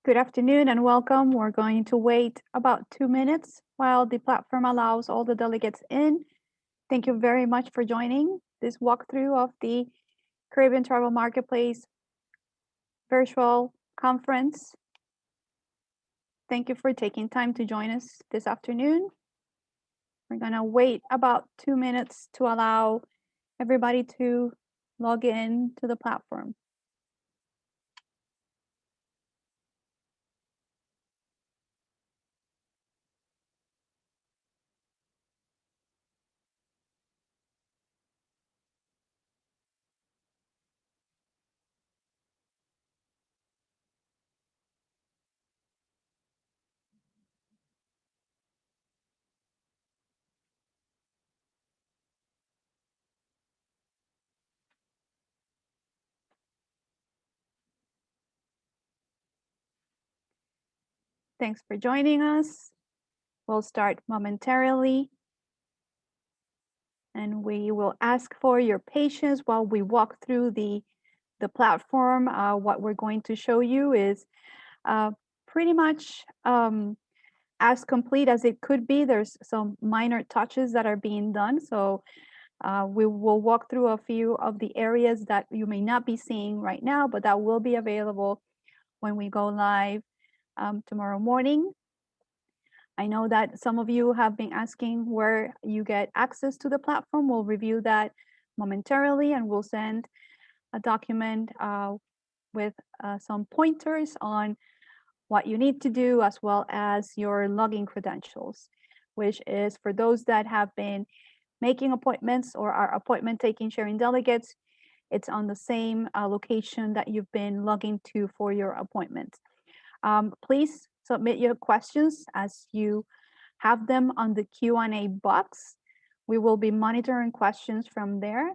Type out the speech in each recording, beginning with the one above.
Good afternoon and welcome. We're going to wait about 2 minutes while the platform allows all the delegates in. Thank you very much for joining this walkthrough of the Caribbean Travel Marketplace virtual conference. Thank you for taking time to join us this afternoon. We're going to wait about 2 minutes to allow everybody to log in to the platform. Thanks for joining us. We'll start momentarily. And we will ask for your patience while we walk through the platform. What we're going to show you is pretty much as complete as it could be. There's some minor touches that are being done. So we will walk through a few of the areas that you may not be seeing right now, but that will be available when we go live tomorrow morning. I know that some of you have been asking where you get access to the platform. We'll review that momentarily and we'll send a document with some pointers on what you need to do as well as your login credentials, which is for those that have been making appointments or are appointment taking sharing delegates. It's on the same location that you've been logging to for your appointments. Please submit your questions as you have them on the Q&A box. We will be monitoring questions from there.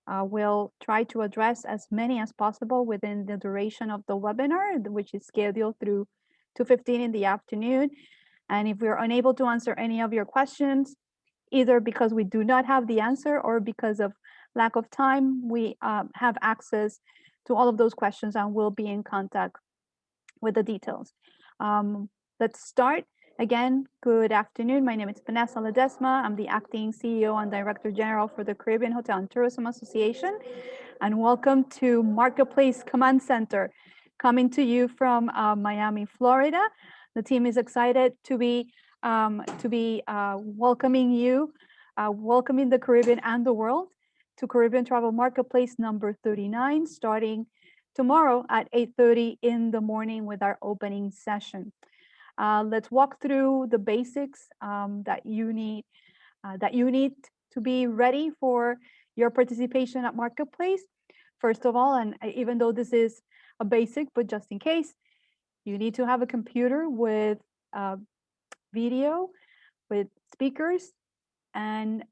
We'll try to address as many as possible within the duration of the webinar, which is scheduled through 2:15 in the afternoon. And if we're unable to answer any of your questions, either because we do not have the answer or because of lack of time, we have access to all of those questions and we'll be in contact with the details. Let's start. Again, good afternoon. My name is Vanessa Ledesma. I'm the acting CEO and Director General for the Caribbean Hotel and Tourism Association. And welcome to Marketplace Command Center, coming to you from Miami, Florida. The team is excited to be welcoming you, welcoming the Caribbean and the world to Caribbean Travel Marketplace number 39, starting tomorrow at 8:30 in the morning with our opening session. Let's walk through the basics that you need to be ready for your participation at Marketplace. First of all, and even though this is a basic, but just in case, you need to have a computer with video, with speakers, and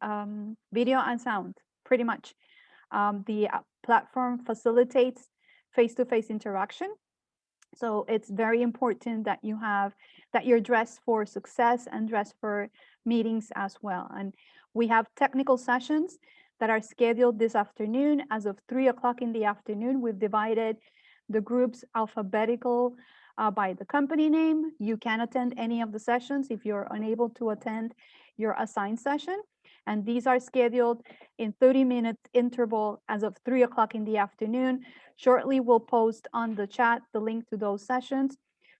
video and sound, pretty much. The platform facilitates face-to-face interaction. So it's very important that you're dressed for success and dressed for meetings as well. And we have technical sessions that are scheduled this afternoon as of 3:00 in the afternoon. We've divided the groups alphabetical by the company name. You can attend any of the sessions if you're unable to attend your assigned session. And these are scheduled in 30-minute interval as of 3:00 in the afternoon. Shortly, we'll post on the chat the link to those sessions.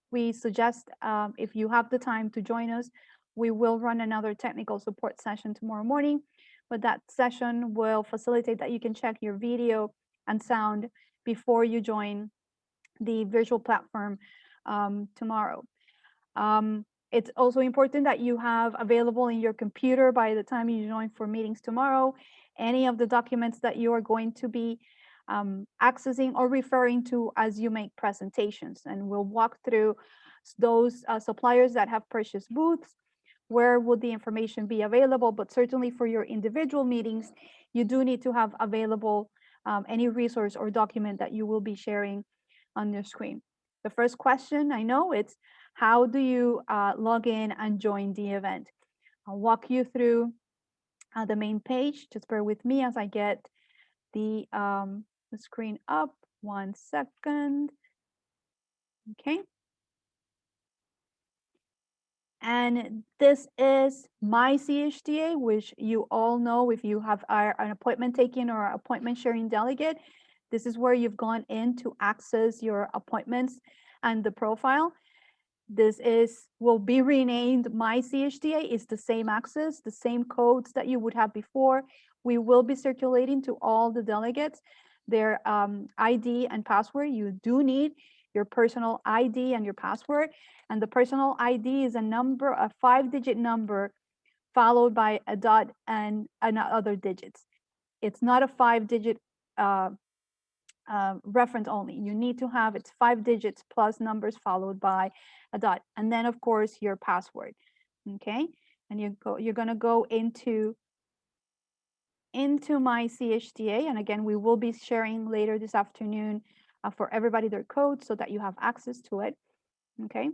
We suggest if you have the time to join us, we will run another technical support session tomorrow morning, but that session will facilitate that you can check your video and sound before you join the virtual platform tomorrow. It's also important that you have available in your computer by the time you join for meetings tomorrow, any of the documents that you are going to be accessing or referring to as you make presentations. And we'll walk through those suppliers that have purchased booths, where would the information be available, but certainly for your individual meetings, you do need to have available any resource or document that you will be sharing on your screen. The first question, I know, it's how do you log in and join the event? I'll walk you through the main page. Just bear with me as I get the screen up. 1 second. Okay. And this is my CHTA, which you all know if you have an appointment taken or appointment sharing delegate. This is where you've gone in to access your appointments and the profile. This will be renamed My CHTA. It's the same access, the same codes that you would have before. We will be circulating to all the delegates their ID and password. You do need your personal ID and your password. And the personal ID is a 5-digit number followed by a dot and other digits. It's not a 5-digit reference only. You need to have it's 5 digits plus numbers followed by a dot, and then of course your password. Okay, and you're gonna go into my CHTA, and again we will be sharing later this afternoon for everybody their code so that you have access to it. Okay,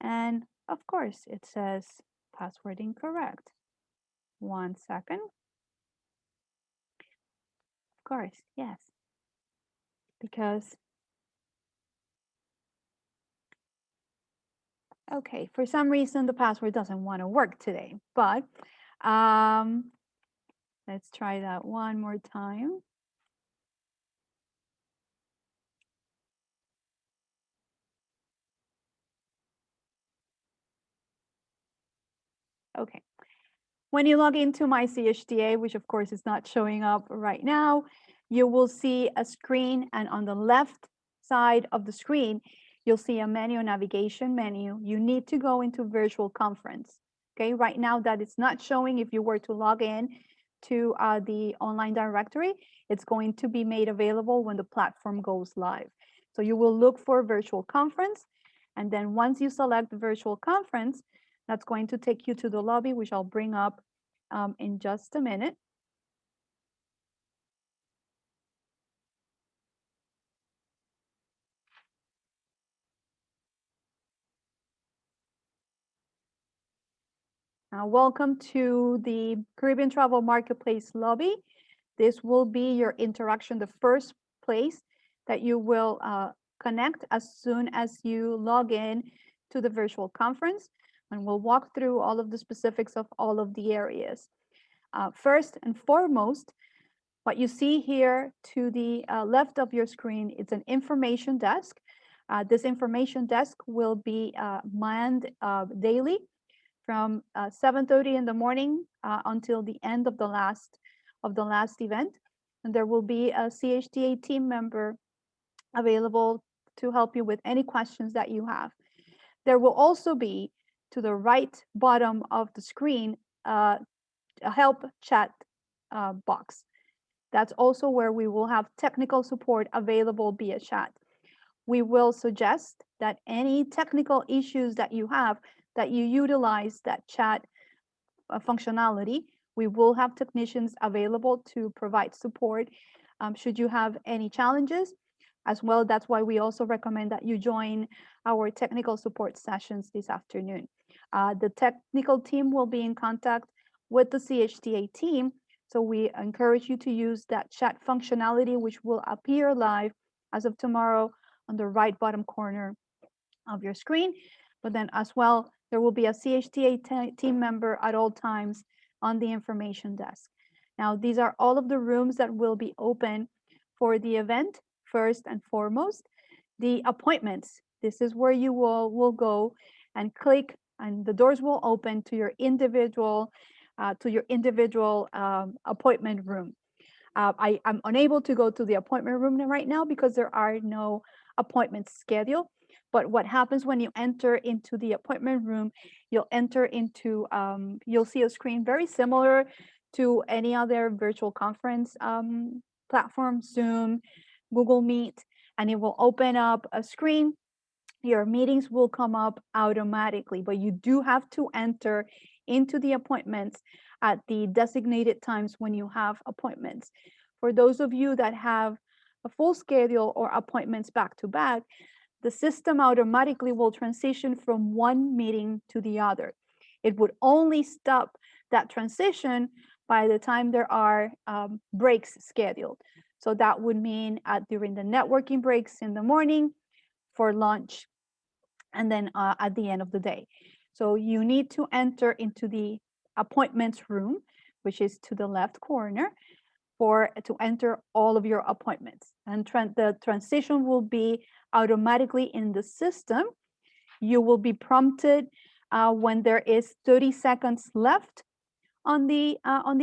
and of course it says password incorrect. 1 second. Of course, yes, because okay, for some reason the password doesn't want to work today, but let's try that one more time. Okay. When you log into my CHTA, which of course is not showing up right now, you will see a screen, and on the left side of the screen, you'll see a menu, navigation menu. You need to go into virtual conference. Okay, right now that it's not showing. If you were to log in to the online directory, it's going to be made available when the platform goes live. So you will look for virtual conference, and then once you select virtual conference, that's going to take you to the lobby, which I'll bring up in just a minute. Welcome to the Caribbean Travel Marketplace lobby. This will be your interaction, the first place that you will connect as soon as you log in to the virtual conference. And we'll walk through all of the specifics of all of the areas. First and foremost, what you see here to the left of your screen, it's an information desk. This information desk will be manned daily from 7:30 in the morning until the end of the last event. And there will be a CHTA team member available to help you with any questions that you have. There will also be, to the right bottom of the screen, a help chat box. That's also where we will have technical support available via chat. We will suggest that any technical issues that you have, that you utilize that chat functionality. We will have technicians available to provide support should you have any challenges as well. That's why we also recommend that you join our technical support sessions this afternoon. The technical team will be in contact with the CHTA team, so we encourage you to use that chat functionality, which will appear live as of tomorrow on the right bottom corner of your screen. But then as well, there will be a CHTA team member at all times on the information desk. Now, these are all of the rooms that will be open for the event. First and foremost, the appointments. This is where you will go and click, and the doors will open to your individual appointment room. I'm unable to go to the appointment room right now because there are no appointments scheduled. But what happens when you enter into the appointment room, you'll see a screen very similar to any other virtual conference platform, Zoom, Google Meet, and it will open up a screen. Your meetings will come up automatically, but you do have to enter into the appointments at the designated times when you have appointments. For those of you that have a full schedule or appointments back to back, the system automatically will transition from one meeting to the other. It would only stop that transition by the time there are breaks scheduled. So that would mean during the networking breaks in the morning, for lunch, and then at the end of the day. So you need to enter into the appointments room, which is to the left corner, to enter all of your appointments. And the transition will be automatically in the system. You will be prompted when there is 30 seconds left on the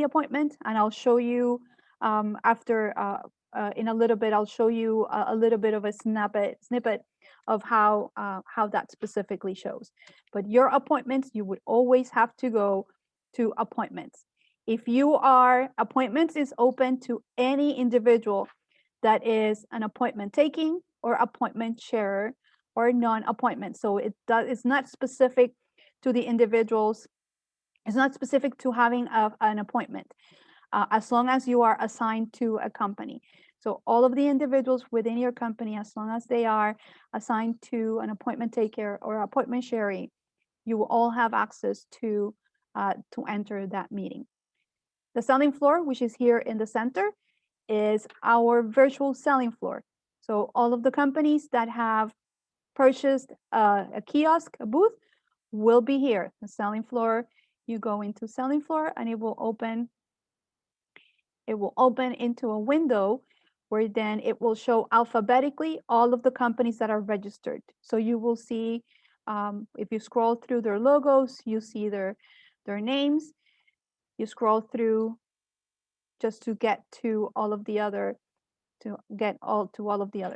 appointment, and I'll show you after in a little bit. I'll show you a little bit of a snippet of how that specifically shows. But your appointments, you would always have to go to appointments. If you are appointments is open to any individual that is an appointment taking or appointment sharer or non-appointment. So it's not specific to the individuals. It's not specific to having an appointment, as long as you are assigned to a company. So all of the individuals within your company, as long as they are assigned to an appointment taker or appointment sharing, you will all have access to enter that meeting. The selling floor, which is here in the center, is our virtual selling floor. So all of the companies that have purchased a kiosk, a booth, will be here. The selling floor, you go into selling floor and it will open into a window where then it will show alphabetically all of the companies that are registered. So you will see, if you scroll through their logos, you see their names. You scroll through just to get to all of the other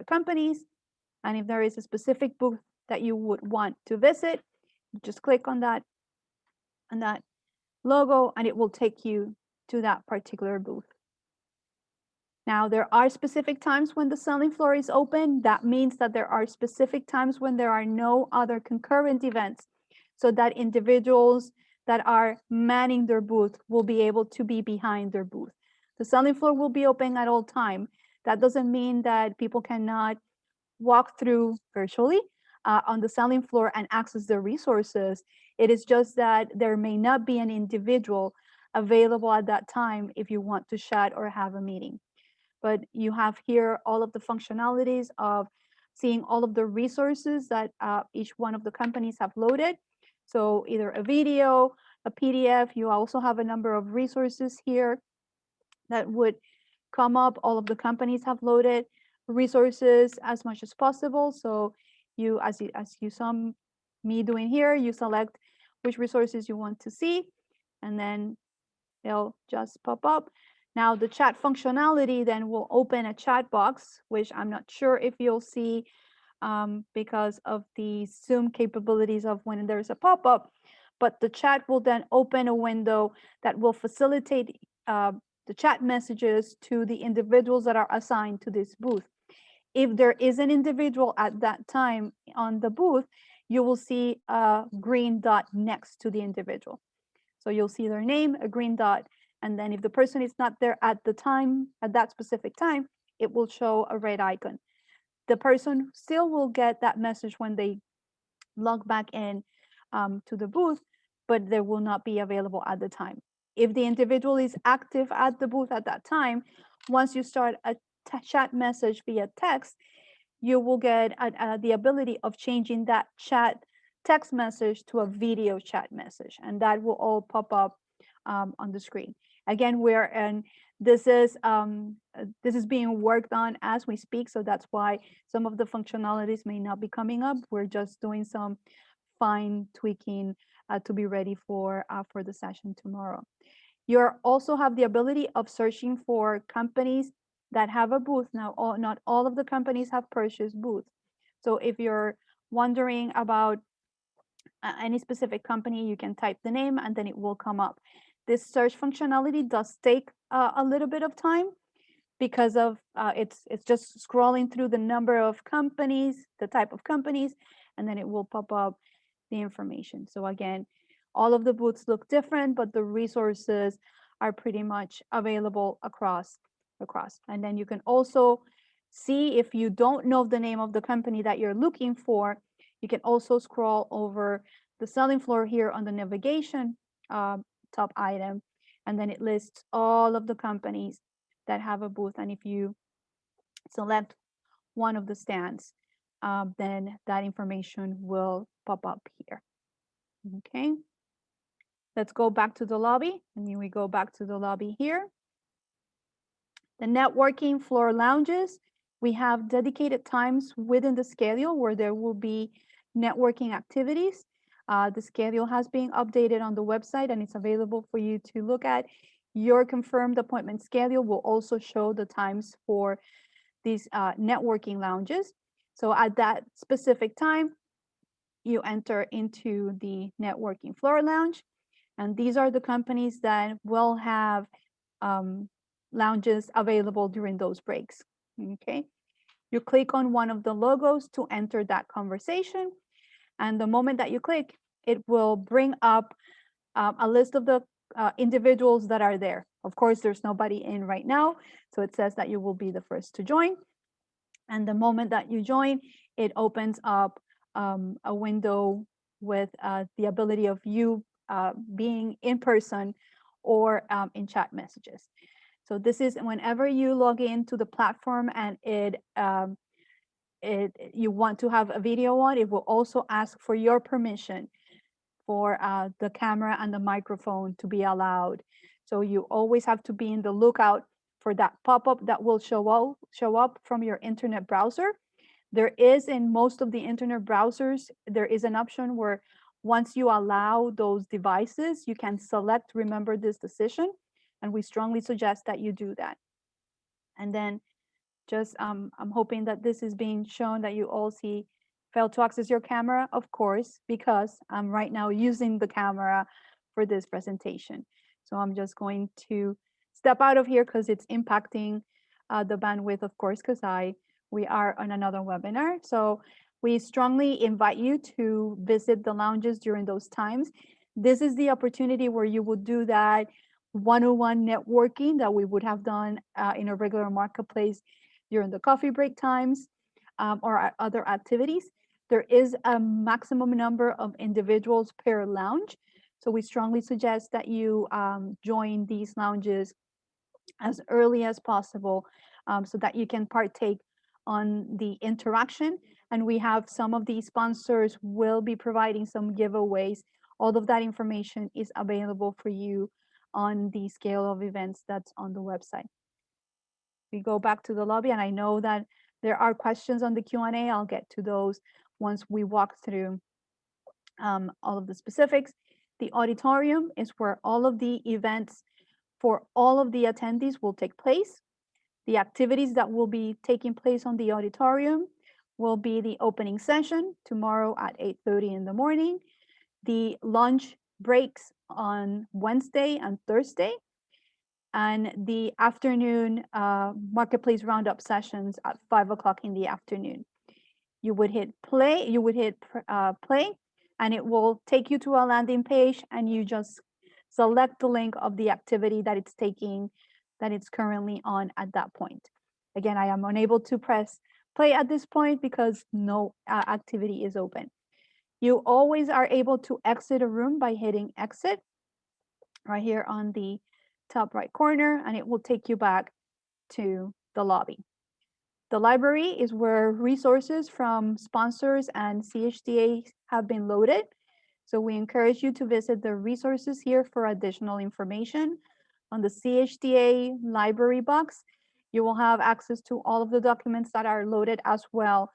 companies. And if there is a specific booth that you would want to visit, you just click on that logo and it will take you to that particular booth. Now, there are specific times when the selling floor is open. That means that there are specific times when there are no other concurrent events, so that individuals that are manning their booth will be able to be behind their booth. The selling floor will be open at all time. That doesn't mean that people cannot walk through virtually on the selling floor and access the resources. It is just that there may not be an individual available at that time if you want to chat or have a meeting. But you have here all of the functionalities of seeing all of the resources that each one of the companies have loaded. So either a video, a PDF, you also have a number of resources here that would come up. All of the companies have loaded resources as much as possible. So you, as you saw me doing here, you select which resources you want to see, and then they'll just pop up. Now the chat functionality then will open a chat box, which I'm not sure if you'll see because of the Zoom capabilities of when there's a pop-up, but the chat will then open a window that will facilitate the chat messages to the individuals that are assigned to this booth. If there is an individual at that time on the booth, you will see a green dot next to the individual. So you'll see their name, a green dot, and then if the person is not there at that specific time, it will show a red icon. The person still will get that message when they log back in to the booth, but they will not be available at the time. If the individual is active at the booth at that time, once you start a chat message via text, you will get the ability of changing that chat text message to a video chat message, and that will all pop up on the screen. Again, this is being worked on as we speak, so that's why some of the functionalities may not be coming up. We're just doing some fine tweaking to be ready for the session tomorrow. You also have the ability of searching for companies that have a booth. Now, not all of the companies have purchased booths. So if you're wondering about any specific company, you can type the name and then it will come up. This search functionality does take a little bit of time because of it's just scrolling through the number of companies, the type of companies, and then it will pop up the information. So again, all of the booths look different, but the resources are pretty much available across. And then you can also see, if you don't know the name of the company that you're looking for, you can also scroll over the selling floor here on the navigation top item, and then it lists all of the companies that have a booth. And if you select one of the stands, then that information will pop up here. Okay, let's go back to the lobby, and then we go back to the lobby here. The networking floor lounges, we have dedicated times within the schedule where there will be networking activities. The schedule has been updated on the website and it's available for you to look at. Your confirmed appointment schedule will also show the times for these networking lounges. So at that specific time, you enter into the networking floor lounge. And these are the companies that will have um, lounges available during those breaks. Okay. You click on one of the logos to enter that conversation. And the moment that you click, it will bring up a list of the individuals that are there. Of course, there's nobody in right now. So it says that you will be the first to join. And the moment that you join, it opens up a window with the ability of you being in person or in chat messages. So this is whenever you log into the platform and you want to have a video on, it will also ask for your permission for the camera and the microphone to be allowed. So you always have to be in the lookout for that pop-up that will show up from your internet browser. There is in most of the internet browsers, there is an option where once you allow those devices, you can select remember this decision. And we strongly suggest that you do that. And then just I'm hoping that this is being shown that you all see fail to access your camera, of course, because I'm right now using the camera for this presentation. So I'm just going to step out of here because it's impacting the bandwidth, of course, because we are on another webinar. So we strongly invite you to visit the lounges during those times. This is the opportunity where you would do that one-on-one networking that we would have done in a regular marketplace during the coffee break times or other activities. There is a maximum number of individuals per lounge. So we strongly suggest that you join these lounges as early as possible so that you can partake on the interaction. And we have some of these sponsors will be providing some giveaways. All of that information is available for you on the scale of events that's on the website. We go back to the lobby, and I know that there are questions on the Q&A. I'll get to those once we walk through all of the specifics. The auditorium is where all of the events for all of the attendees will take place. The activities that will be taking place on the auditorium will be the opening session tomorrow at 8:30 in the morning, the lunch breaks on Wednesday and Thursday, and the afternoon marketplace roundup sessions at 5 o'clock in the afternoon. You would hit play, play, and it will take you to a landing page, and you just select the link of the activity that it's taking, that it's currently on at that point. Again, I am unable to press play at this point because no activity is open. You always are able to exit a room by hitting exit right here on the top right corner, and it will take you back to the lobby. The library is where resources from sponsors and CHDA have been loaded. So we encourage you to visit the resources here for additional information. On the CHDA library box, you will have access to all of the documents that are loaded as well